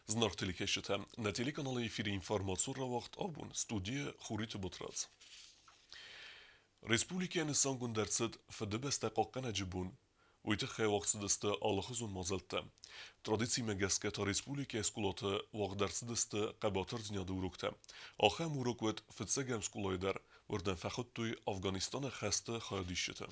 Знар телекешите на телеканалы эфире информацию равахт абун студия Хурит Бутраз. Республиканы сангундерцет федебесте каккана джибун уйты вaqtsidisda аллахызун мазалта. Традиции мегаске та республика эскулоты вaqtдарсидисда қабатыр дняды урукта. Ахам уруквет фитсегам скулайдар урдан фахуттуй Афганистана хасты хайдишчета.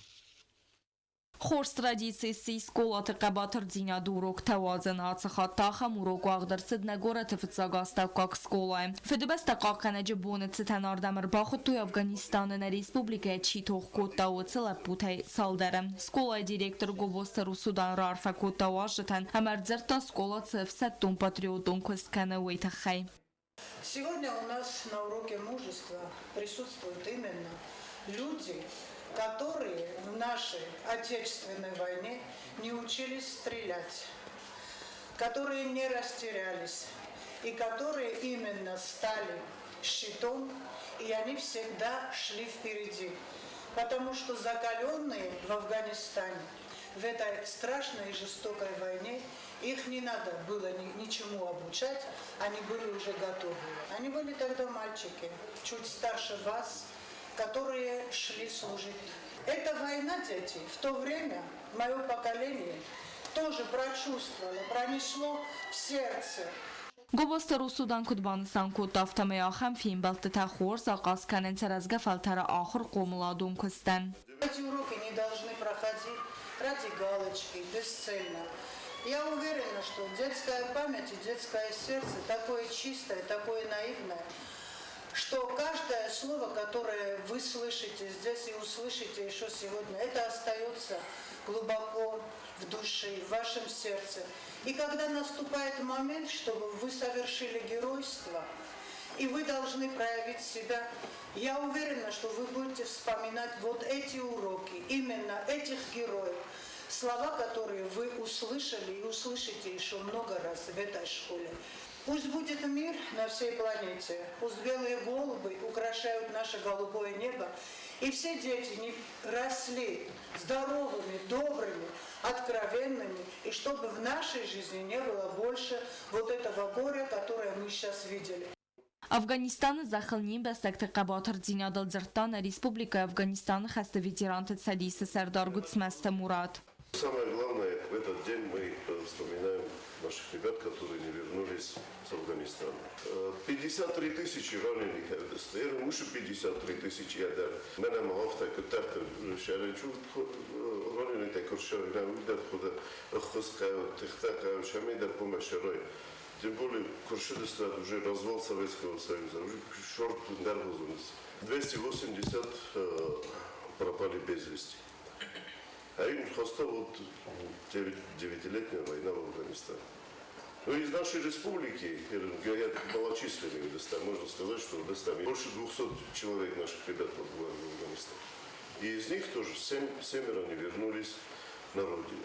Хорс традициясы сколаты қабатыр дняды урок тавазын ацахатта хам урок вaqtдарсид нагораты фитсагаста как сколай. Федебесте каккана джибуны цитанардамыр бахуттуй Афганистана на республика читох котта уцела путай салдары. Сколай директор Гобостеру Судан рарфа котта важетан, амердзерта скола цевсеттун патриотун квесткана уейтахай. Сегодня у нас на уроке мужества присутствуют именно люди, которые в нашей Отечественной войне не учились стрелять, которые не растерялись и которые именно стали щитом, и они всегда шли впереди, потому что закаленные в Афганистане в этой страшной и жестокой войне их не надо было ничему обучать, они были уже готовы. Они были тогда мальчики, чуть старше вас, которые шли служить. Эта война, дети, в то время, мое поколение, тоже прочувствовало, пронесло в сердце. Гобостеру Судан кудбанистан куд дафтаме ахам фим балтата хорс акас канен царазга фалтара ахр комладун кустан. Эти уроки не должны проходить ради галочки, бесцельно. Я уверена, что детская память и детское сердце такое чистое, такое наивное, что каждое слово, которое вы слышите здесь и услышите еще сегодня, это остается глубоко в душе, в вашем сердце. И когда наступает момент, чтобы вы совершили геройство, и вы должны проявить себя, я уверена, что вы будете вспоминать вот эти уроки, именно этих героев, слова, которые вы услышали и услышите еще много раз в этой школе. Пусть будет мир на всей планете, пусть белые голуби украшают наше голубое небо, и все дети не росли здоровыми, добрыми, откровенными, и чтобы в нашей жизни не было больше вот этого горя, которое мы сейчас видели. Афганистан захылнин бестекте қабатыр динядал зертана Республика Афганистан хаста ветеранты Цадиса Сардар Гуцместа Мурат. Самое главное, в этот день мы вспоминаем наших ребят, которые не вернулись с Афганистана. 53 тысячи раненых, мушу 53 тысячи ядер. Мене магафта кутарта шаричу раненый такой шарина уйдет куда хускаю тихтака шамидар помашарой. Тем более Куршидостан уже развал Советского Союза, уже шорт нервозность. 280 пропали без вести. А им хоста вот 9-летняя война в Афганистане. Ну, из нашей республики, говорят, малочисленные Дагестан, можно сказать, что в Дагестане больше 200 человек наших ребят побывали в Афганистане. И из них тоже семеро не вернулись на родину.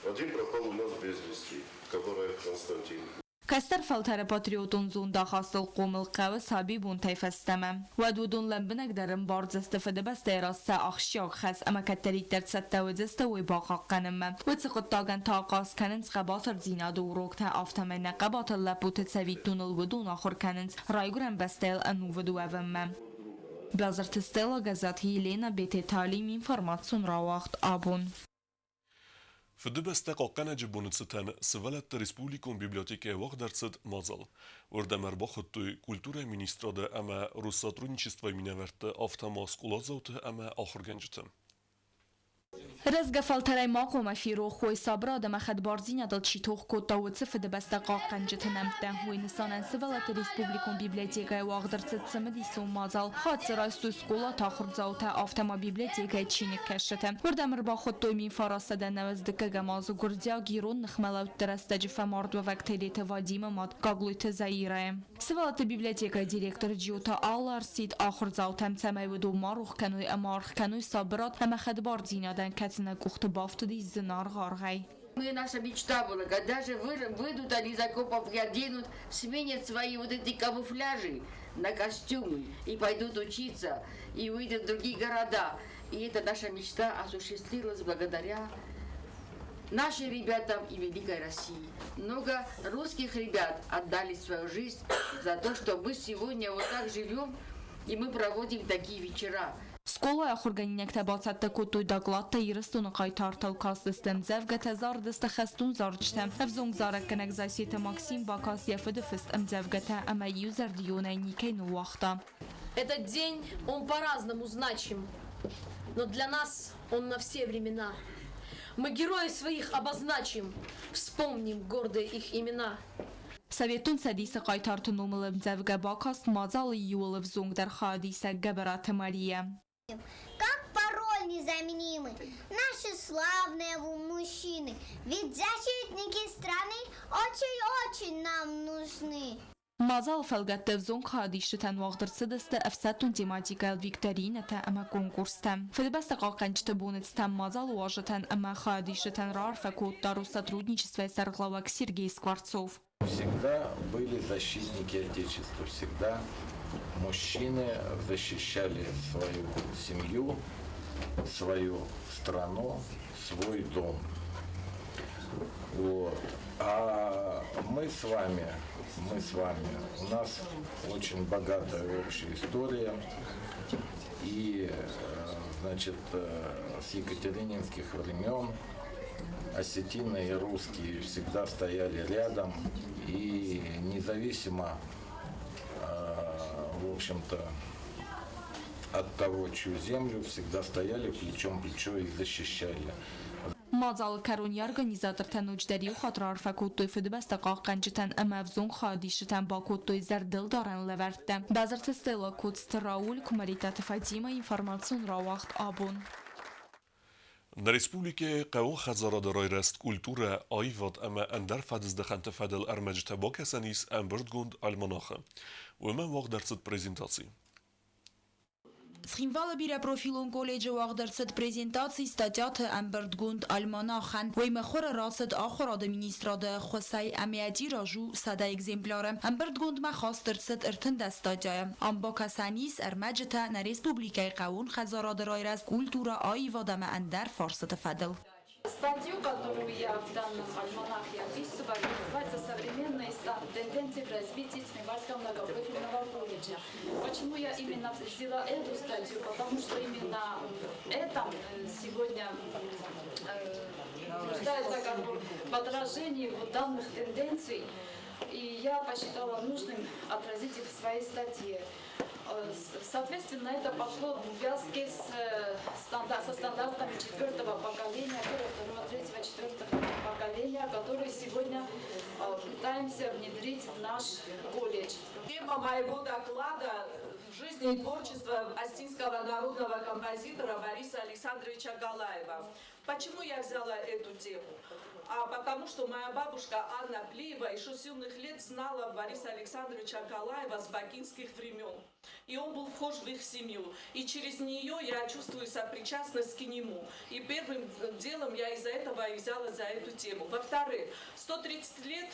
Один пропал у нас без вести, Кабараев Константин. Кастер фалтара патриотун зунда хастыл قومل قوي سابيبون تيفستمه ودودون لبنك درن بارز استفاده بس تيراسة أخشياق خس أما كتريك در ستة وزسته ويباقا قنمه وتسقط تاغن تاقاس كننس قباطر زينا دوروك تا آفتمه نقباط اللبوت تسويتون الودون آخر كننس رايقرن بستيل أنو ودو أفمه بلازر تستيلا غزات هيلينا بيت تعليم انفرماتسون راوقت آبون Федебесте каккана джибуницетен севелет республикун библиотеке вaqtдарцид мазал. Урдамер бахуттуй культура министрада ама Россотрудничество минаверте автома скулазауты ама ахырганжитен. رزق فلترای ماقوم فیرو خوی سابراد مخد بارزین دل چیتوخ کوتا و صف دبسته قاقنجت نمته و نسان سوالت ریسپوبلیکون بیبلیتیکای واقدرت سمدی سوم مازال خاط سرایستو سکولا تاخر زاوته آفتما بیبلیتیکای چینی کشته وردمر با خود توی مین فراسده نوزدکه گماز و گردیا گیرون نخملوت درسته جفه مرد و وقتیلیت وادیم ماد قاقلویت زایره سوالت بیبلیتیکای دیرکتر جیوتا آلار سید آخر زاوتم تمای و دو ماروخ کنوی امارخ کنوی سابراد هم خد بارزین Катина кухта бафтуди из наргаргай. Наша мечта была, когда же выйдут они из окопов и оденут, сменят свои вот эти камуфляжи на костюмы и пойдут учиться, и выйдут в другие города. И эта наша мечта осуществилась благодаря нашим ребятам и великой России. Много русских ребят отдали свою жизнь за то, что мы сегодня вот так живем, и мы проводим такие вечера. Skolaja xurganiyek tebacat kutuj daglat iristun qaytartal kastistem zevget ezar destexestun zarchtem evzung zarekkenek zaysite Максим Бакасьев дефист мзевгета ама юзер дионай никейну вахта. Этот день, он по-разному значим, но для нас он на все времена. Мы героев своих обозначим, вспомним гордые их имена. Советун садиса qaytartun umılım zevge Бакас мазал юлыв зунг дар хадиса габарат Мария. Как пароль незаменимый, наши славные мужчины, ведь защитники страны очень-очень нам нужны. Мазал фелгетте зунг хадиштен вагдырсыдысты эфсеттун тематика викторинете ама конкурста. Федебеста qaqanчты бунецтен мазал уважетен ама хадиштен рарфа коддару сотрудничества Сарглавак Сергей Скворцов. Всегда были защитники Отечества, всегда мужчины защищали свою семью, свою страну, свой дом. Вот. А мы с вами, у нас очень богатая общая история. И, значит, с екатерининских времен осетины и русские всегда стояли рядом, и независимо, в общем-то, от того, чью землю, всегда стояли плечом к плечу и защищали. Мазал каруни организатор тенуjderi خاطر فکوتوی فدبست قاقنجتن امفزون خادیشتن با کوتوی زردل دارن لورده. بازرت استلا کوتست راول کمریتات فاتیما інформацион را وقت آبون. На республике Каун Хазарада Ройрест культура айват ама андер фадыздахант фадел армаджта бокесанис амбертгунд альманаха. Умен вaqt درصد презентации. Схимвала бира профилон колледжа вагдерцет презентации статьяты Амбертгунд Альманахен. Войме хора расет ахора администрада Хосай Амиади ражу сада экземпляры. Амбертгунд махастерцет иртенда статья. Амбака санис армаджта на республике Каун Хазарада Ройрест культура айвадама андер фарсет фадел. Статью, которую я в данном альманахе описываю, называется «Современные тенденции в развитии Цмибальского многопрофильного колледжа». Почему я именно взяла эту статью? Потому что именно в этом сегодня нуждается как бы в отражении вот данных тенденций, и я посчитала нужным отразить их в своей статье. Соответственно, это пошло в увязке со стандартами четвертого поколения, первого, второго, третьего, четвертого поколения, которые сегодня пытаемся внедрить в наш колледж. Тема моего доклада – жизнь и творчество осетинского народного композитора Бориса Александровича Галаева. Почему я взяла эту тему? Потому что моя бабушка Анна Плиева еще с юных лет знала Бориса Александровича Галаева с бакинских времен. И он был вхож в их семью. И через нее я чувствую сопричастность к нему. И первым делом я из-за этого и взяла за эту тему. Во-вторых, 130 лет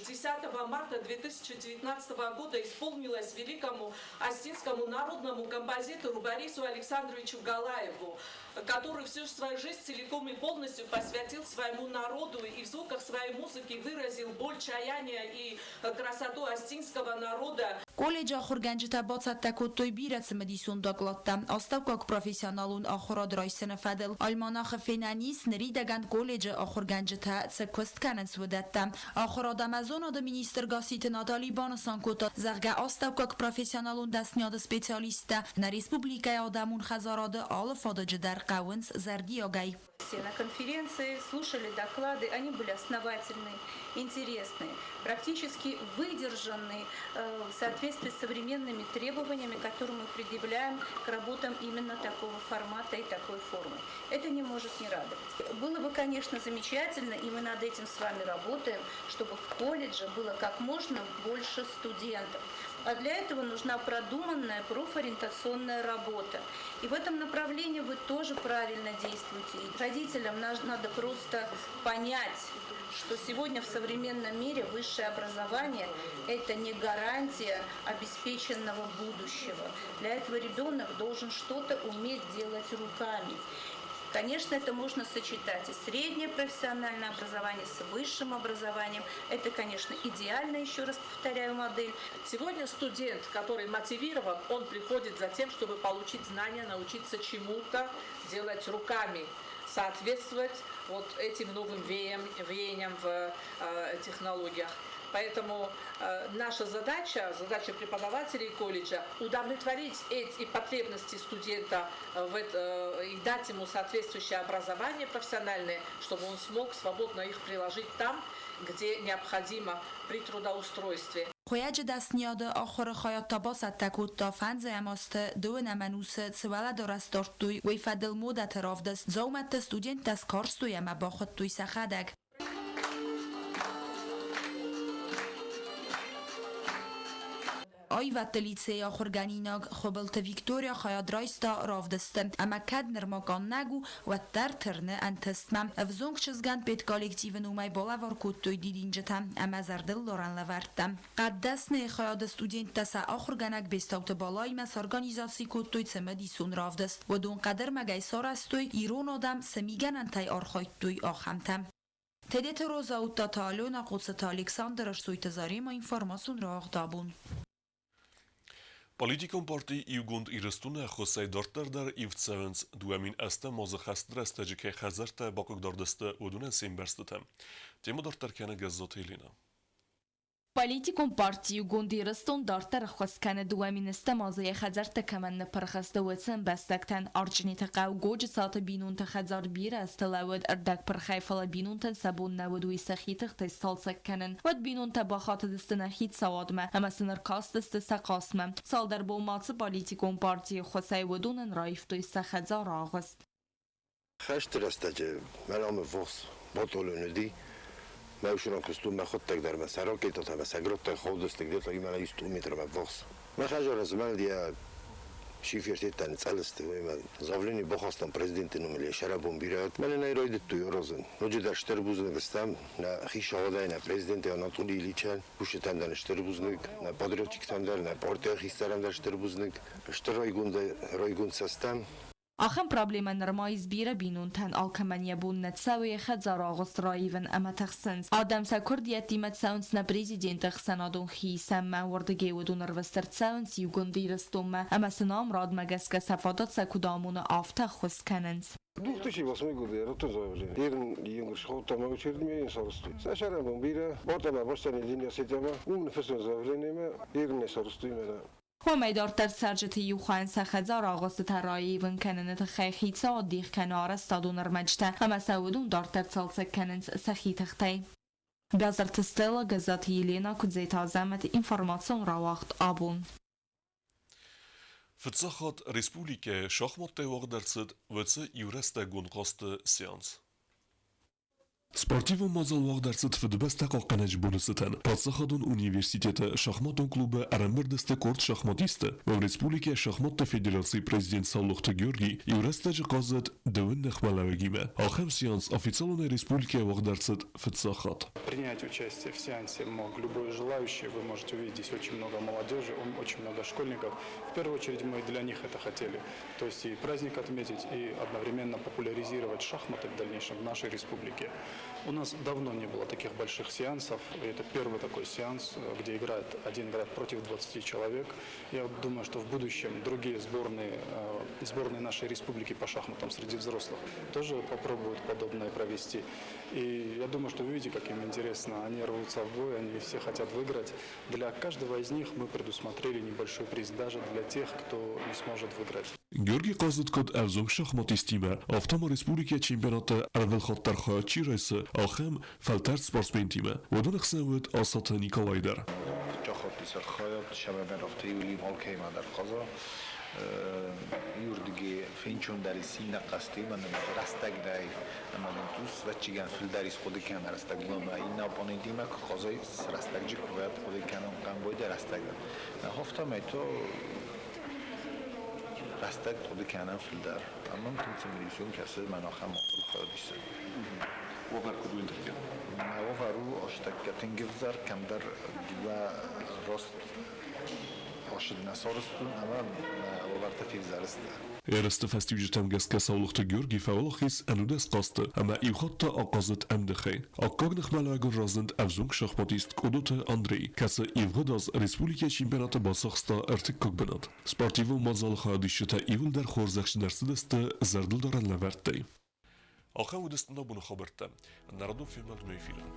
10 марта 2019 года исполнилось великому осетинскому народному композитору Борису Александровичу Галаеву, который всю свою жизнь целиком и полностью посвятил своему народу и в звуках своей музыки выразил боль, чаяние и красоту осетинского народа. Колледжа хурганчта бацат такутой бирец медисун доклатта. Остав как профессионалун ахора драйсен фадел. Альманах финанис нридаган колледжа ахурганчта цекост канен сводатта. Ахора дамазон ад министр гасит Натали Банасанкота зарга остав как профессионалун дастняд специалиста на республика Адамун Хазарада алфададжа дар Каунс Зардиогай. Все на конференции слушали доклады, они были основательные, интересные, практически выдержанные в соответствии с современными требованиями, которые мы предъявляем к работам именно такого формата и такой формы. Это не может не радовать. Было бы, конечно, замечательно, и мы над этим с вами работаем, чтобы в колледже было как можно больше студентов. А для этого нужна продуманная профориентационная работа. И в этом направлении вы тоже правильно действуете. И родителям надо просто понять, что сегодня в современном мире высшее образование – это не гарантия обеспеченного будущего. Для этого ребенок должен что-то уметь делать руками. Конечно, это можно сочетать и среднее профессиональное образование с высшим образованием. Это, конечно, идеальная, еще раз повторяю, модель. Сегодня студент, который мотивирован, он приходит за тем, чтобы получить знания, научиться чему-то, делать руками, соответствовать вот этим новым веяниям в технологиях. Поэтому наша задача преподавателей колледжа удовлетворить эти потребности студента и дать ему соответствующее образование профессиональное, чтобы он смог свободно их приложить там, где необходимо при трудоустройстве. Khoyaj dasniad akhir khayat tabas takut ta fanz amaste do namanus tswala dorastortuy we fadel moda teravdas zomat student das karstuy ma bakhot tuy sakhadag Ayvat liceya khurganinag khobalta Victoria khayadraista ravdastem ama kadner magan nagu wa tarterne antestmam avzong chizgan pet kollektiven umay bolavar kuttoy didinjetam ama zardel loran lavartam qaddasne khayad student tasa akhurganag bestauta balay mas organizatsiy kuttoy tsemadisun ravdast wa don qadar magay sorastoy iron odam semigan antay arkhayttoy akhamtam Tedet roza uttatalona qutsata Alexander Suitazarima informasun raq dabun Politikum parti Jugend irestune José Dorterdar ivtsevens duamin este moza xastreste ke xazerte bakok dardeste odune simberstetem. Temo Dorterkene gazotelina. Политикум партию гундирстон дартер خسکن دوامین استمازه خزرت کمن پرخسته وتن بستکتن ارجنیت قو گوج سات بینون تخزار بیر استلاود اردک پرخیفل بینون تن سبون نودوی سخیت تستال سکنن ود بینون تباخات دستنخیت سوادمه اما سنر کاست است سقاسمه سال در بومات پالیتیکوم پارتی خسای ودونن رایفتوی سخزار آغست خشت رستجه ملام فوس بطولوندی ما كستوم ما خدتك در مسارك تا مساجرت خودستك دي طيب ما يستو متر ما فوس ما خاجر زمان دي شيفيرتي تاع تسالست وما زافليني بخاستم بريزيدنت نو ملي شرابون بيرات ما انا يرويد تو يورزن وجد اشتربوزن بستم نا خي شهاده نا بريزيدنت اناتولي ليچن بوشتن دان اشتربوزنك نا پادريوتيك تاندر نا پارتي خيسترم در اشتربوزنك اشترايگوند سستم آخر پرابلم نرمایز بیره بینون تن آلکمانیا بون نتساوی خزار آغست رایون اما تخسنز آدم سکردیت دیمت ساونس نپریزیدنت خسنادون خیسم من وردگی ودون روسترد ساونس یوگندی رستوم اما سنام راد مگس که سفادات سکودامون آفته خسکننز 2008 года работал заявление. Ирн школ там учредили соросты. Сначала мы били, потом обычно линия сетяма, фестиваль заявление, ирн соросты именно. دارتر سرجت یوخان سخزار آغاز ترایی ون کننت خیخیت ساد دیخ کنار استادون رمجته اما سودون دارتر سالسک کننت سخیت اختی بیازر تستیلا گزات یلینا کدزیت آزمت اینفرماسیون را وقت آبون Verzacht Republike Schachmatte wagdercet wetse jureste gunqaste seans. Sportivum mazal wagdercet für de beste qaqanaj bonuseten. Patsahadun Universitete Şahmatun klubu Aramberdeste kort şahmatiste ve Republike Şahmatte Federasyonu Prezident Salluhta Georgi jureste qazet devin nexmalavegime. Axem seans официальной Республики wagdercet Verzacht. Принять участие в сеансе мог любой желающий. Вы можете увидеть здесь очень много молодежи, очень много школьников. В первую очередь мы для них это хотели. То есть и праздник отметить, и одновременно популяризировать шахматы в дальнейшем в нашей республике. У нас давно не было таких больших сеансов. Это первый такой сеанс, где один играет против 20 человек. Я думаю, что в будущем другие сборные нашей республики по шахматам среди взрослых тоже попробуют подобное провести. И я думаю, что вы видите, как им интересно. Они рвутся в бой, они все хотят выиграть. Для каждого из них мы предусмотрели небольшой приз, даже для тех, кто не сможет выиграть. Georgi qazıtkod avzong şahmatistime Avtama Respublika çempionatı Arvelxattar Xayachi raysi Axem Faltard sportsmen time ودون خسنوت آسات نیکولایدر. جاخاتی سر خیاط شب رفته یولی مال که ما در قضا یوردگی فینچون داری سینه قستی من رستگ دای من توس و چیگان فیل داری خودی کن رستگ لام این نپانی دیمه که قضای رستگ جی کویت خودی کنم کم باید رستگ دم هفته میتو رستگ خودی کنم فیل دار اما تیم سیمیلیسیون کسی من آخر مطلب خیاطیست. وفر کدوم ترکیه؟ نوارو اشتکتین گذر کم در دیوا راست ашид насорыстун ама оларда фирзарыст. Eerste festivitem geske sauligte Georgi Faolachis anudes qaste, ama iwhatta aqazet emdeche. Akkagnych malagun razend avzung şahmatist kodote Andrei, kase ivhadas Respublika Çempionatı basaqsta ertikkak benat. Sportivu mazalxa dişete ivil der xorzakş dersideste zerdil daran leverttey. Axan udestna bunu xabertte. Narodu filmak nöy filan.